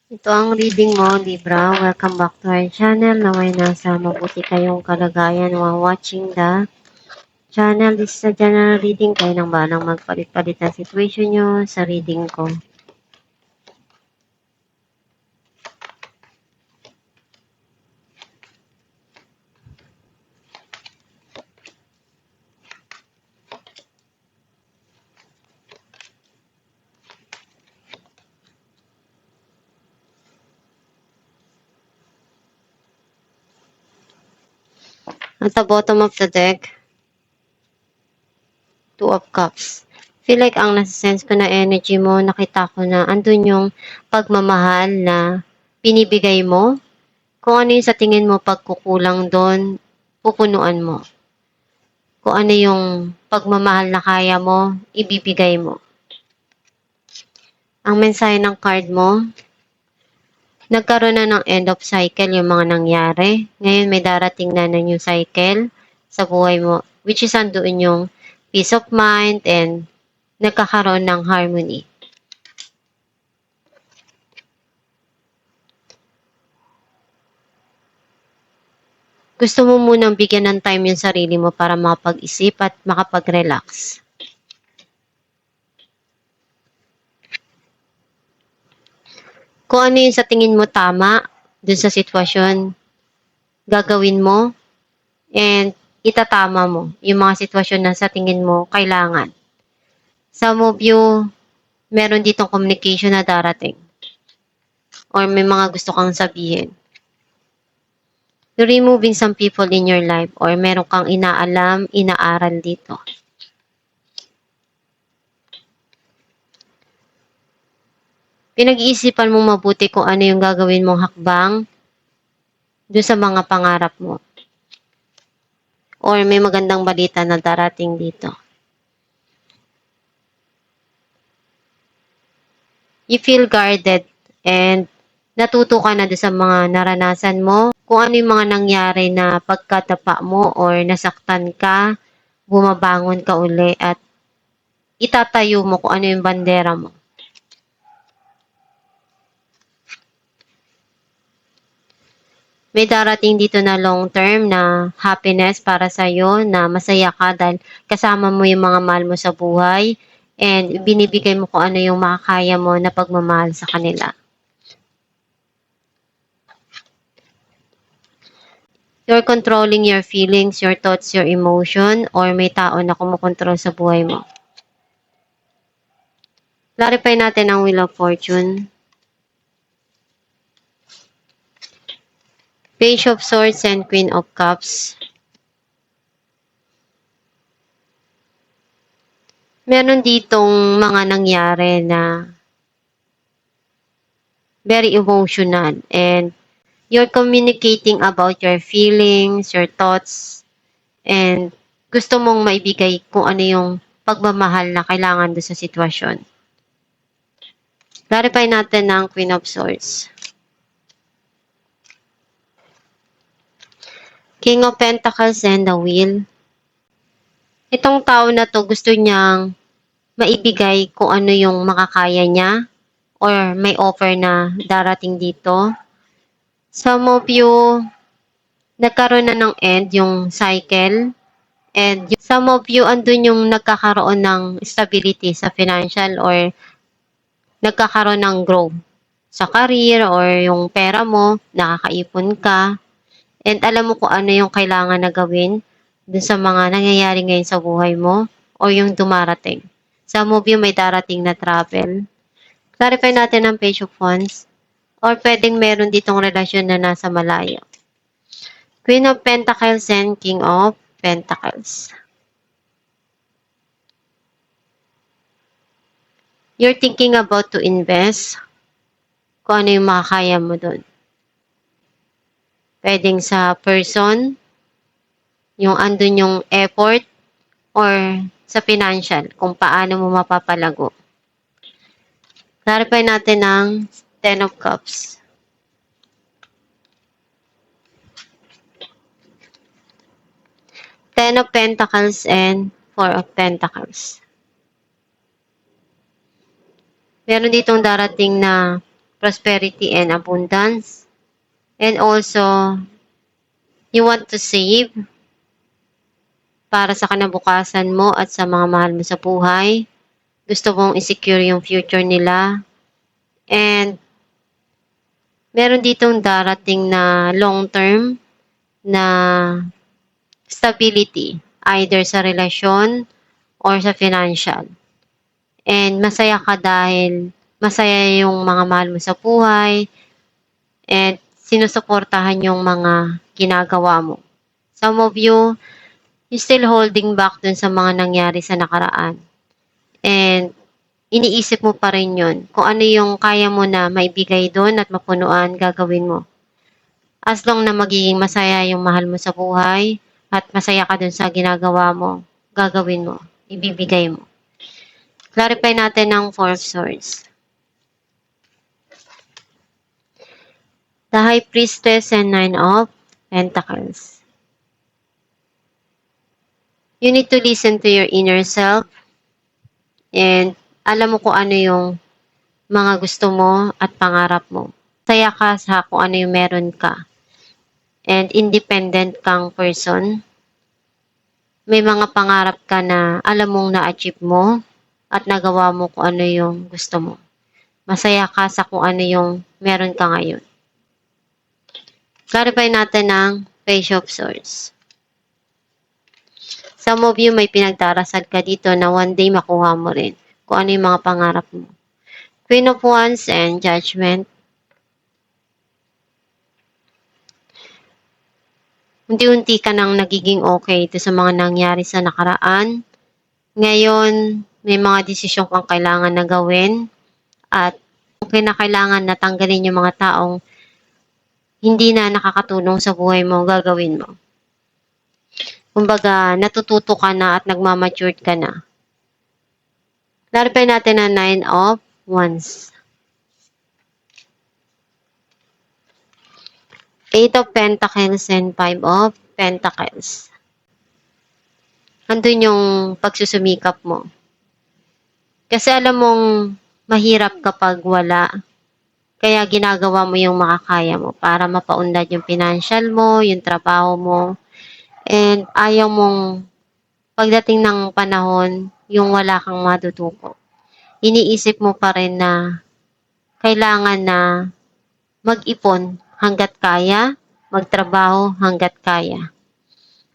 Ito ang reading mo, Libra. Welcome back to our channel. Naway nasa mabuti kayong kalagayan while watching the channel. This is a general reading. Kayo nang balang magpalit-palit ang situation nyo sa reading ko. At the bottom of the deck, Two of Cups. Feel like ang nasa-sense ko na energy mo, nakita ko na andun yung pagmamahal na pinibigay mo. Kung ano yung sa tingin mo pagkukulang doon, pupunuan mo. Kung ano yung pagmamahal na kaya mo, ibibigay mo. Ang mensahe ng card mo, nagkaroon na ng end of cycle yung mga nangyari. Ngayon may darating na new cycle sa buhay mo, which is andoon yung peace of mind and nagkakaroon ng harmony. Gusto mo munang bigyan ng time yung sarili mo para makapag-isip at makapag-relax. Kung ano yung sa tingin mo tama dun sa sitwasyon, gagawin mo and itatama mo yung mga sitwasyon na sa tingin mo kailangan. Some of you, meron ditong communication na darating or may mga gusto kang sabihin. You're removing some people in your life or meron kang inaalam, inaaral dito. Pinag-iisipan mong mabuti kung ano yung gagawin mong hakbang doon sa mga pangarap mo. Or may magandang balita na darating dito. You feel guarded and natuto ka na doon sa mga naranasan mo. Kung ano yung mga nangyari na pagkatapa mo or nasaktan ka, bumabangon ka uli at itatayo mo kung ano yung bandera mo. May darating dito na long term na happiness para sa'yo, na masaya ka dahil kasama mo yung mga mahal mo sa buhay and binibigay mo kung ano yung makakaya mo na pagmamahal sa kanila. You're controlling your feelings, your thoughts, your emotion, or may tao na kumukontrol sa buhay mo. Clarify natin ang Wheel of Fortune. Page of Swords and Queen of Cups. Meron ditong mga nangyari na very emotional and you're communicating about your feelings, your thoughts, and gusto mong maibigay kung ano yung pagmamahal na kailangan doon sa sitwasyon. Clarify natin ang Queen of Swords. King of Pentacles and the Wheel. Itong tao na to gusto niyang maibigay kung ano yung makakaya niya or may offer na darating dito. Some of you, nagkaroon na ng end yung cycle and some of you andun yung nagkakaroon ng stability sa financial or nagkakaroon ng growth sa career or yung pera mo, nakakaipon ka. And alam mo kung ano yung kailangan na gawin dun sa mga nangyayari ngayon sa buhay mo o yung dumarating. Some of you may darating na travel. Clarify natin ang Page of Wands or pwedeng meron ditong relasyon na nasa malayo. Queen of Pentacles and King of Pentacles. You're thinking about to invest. Kung ano yung makakaya mo dun. Pwedeng sa person, yung andun yung effort, or sa financial, kung paano mo mapapalago. Clarify natin ang Ten of Cups. Ten of Pentacles and Four of Pentacles. Meron ditong darating na prosperity and abundance. And also, you want to save para sa kinabukasan mo at sa mga mahal mo sa buhay. Gusto mong i-secure yung future nila. And meron ditong darating na long-term na stability, either sa relasyon or sa financial. And masaya ka dahil masaya yung mga mahal mo sa buhay and sinusuportahan yung mga ginagawa mo. Some of you still holding back dun sa mga nangyari sa nakaraan. And iniisip mo pa rin yun. Kung ano yung kaya mo na maibigay doon at mapunuan, gagawin mo. As long na magiging masaya yung mahal mo sa buhay at masaya ka dun sa ginagawa mo, gagawin mo, ibibigay mo. Clarify natin ang Four of Swords. The High Priestess and Nine of Pentacles. You need to listen to your inner self and alam mo kung ano yung mga gusto mo at pangarap mo. Saya ka sa kung ano yung meron ka. And independent kang person. May mga pangarap ka na alam mong na-achieve mo at nagawa mo kung ano yung gusto mo. Masaya ka sa kung ano yung meron ka ngayon. Clarify natin ang Page of Swords. Some of you may pinagdarasal ka dito na one day makuha mo rin kung ano yung mga pangarap mo. Queen of Wands and Judgment. Unti-unti ka nang nagiging okay ito sa mga nangyari sa nakaraan. Ngayon, may mga desisyon kang kailangan na gawin at kung kailangan na tanggalin yung mga taong hindi na nakakatulong sa buhay mo, gagawin mo. Kumbaga, natututo ka na at nagmamature ka na. Clarify natin ang Nine of Wands. Eight of Pentacles and Five of Pentacles. Andun yung pagsusumikap mo. Kasi alam mong mahirap kapag wala. Kaya ginagawa mo yung makakaya mo para mapaunlad yung financial mo, yung trabaho mo. And ayaw mong pagdating ng panahon, yung wala kang matutuko. Iniisip mo pa rin na kailangan na mag-ipon hanggat kaya, magtrabaho hanggat kaya.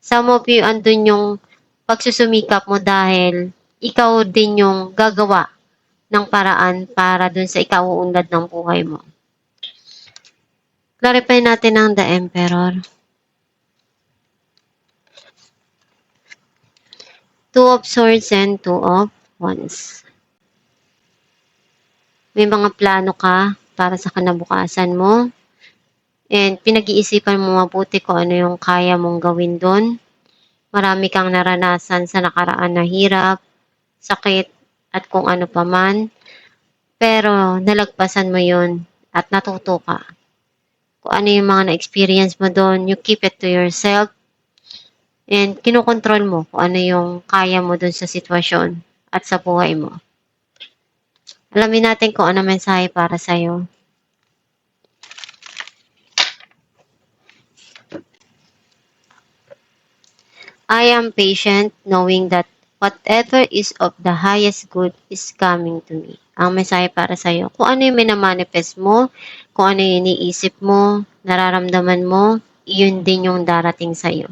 Some of you, andun yung pagsusumikap mo dahil ikaw din yung gagawa ng paraan para dun sa ikauunlad ng buhay mo. Clarify natin ang The Emperor. Two of Swords and Two of Wands. May mga plano ka para sa kinabukasan mo. And pinag-iisipan mo mabuti kung ano yung kaya mong gawin doon. Marami kang naranasan sa nakaraan na hirap, sakit, at kung ano pa man. Pero nalagpasan mo yun at natuto ka. Kung ano yung mga na-experience mo doon, you keep it to yourself. And kinokontrol mo kung ano yung kaya mo doon sa sitwasyon at sa buhay mo. Alamin natin kung ano mensahe para sa'yo. I am patient knowing that whatever is of the highest good is coming to me. Ang mensahe para sa'yo. Kung ano yung minamanifest mo, kung ano yung iniisip mo, nararamdaman mo, yun din yung darating sa'yo.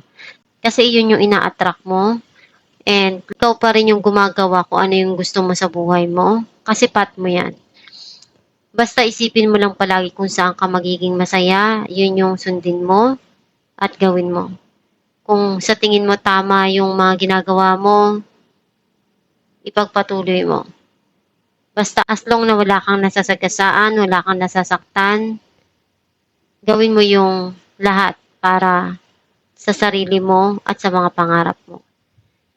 Kasi yun yung ina-attract mo. And ikaw pa rin yung gumagawa kung ano yung gusto mo sa buhay mo. Kasi path mo yan. Basta isipin mo lang palagi kung saan ka magiging masaya, yun yung sundin mo at gawin mo. Kung sa tingin mo tama yung mga ginagawa mo, ipagpatuloy mo. Basta as long na wala kang nasasagasaan, wala kang nasasaktan, gawin mo yung lahat para sa sarili mo at sa mga pangarap mo.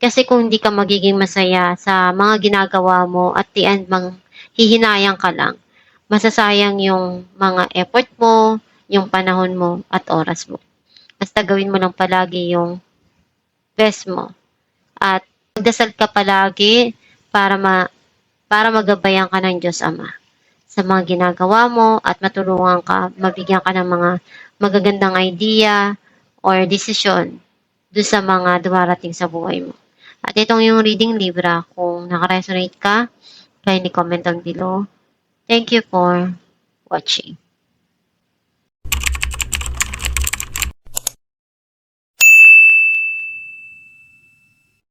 Kasi kung hindi ka magiging masaya sa mga ginagawa mo at the end hihinayang ka lang, masasayang yung mga effort mo, yung panahon mo at oras mo. Basta gawin mo lang palagi yung best mo. At magdasal ka palagi para magabayan ka ng Diyos Ama. sa mga ginagawa mo at matulungan ka, mabigyan ka ng mga magagandang idea or desisyon doon sa mga dumarating sa buhay mo. At itong yung reading Libra, kung nakaresonate ka, kindly comment down below. Thank you for watching.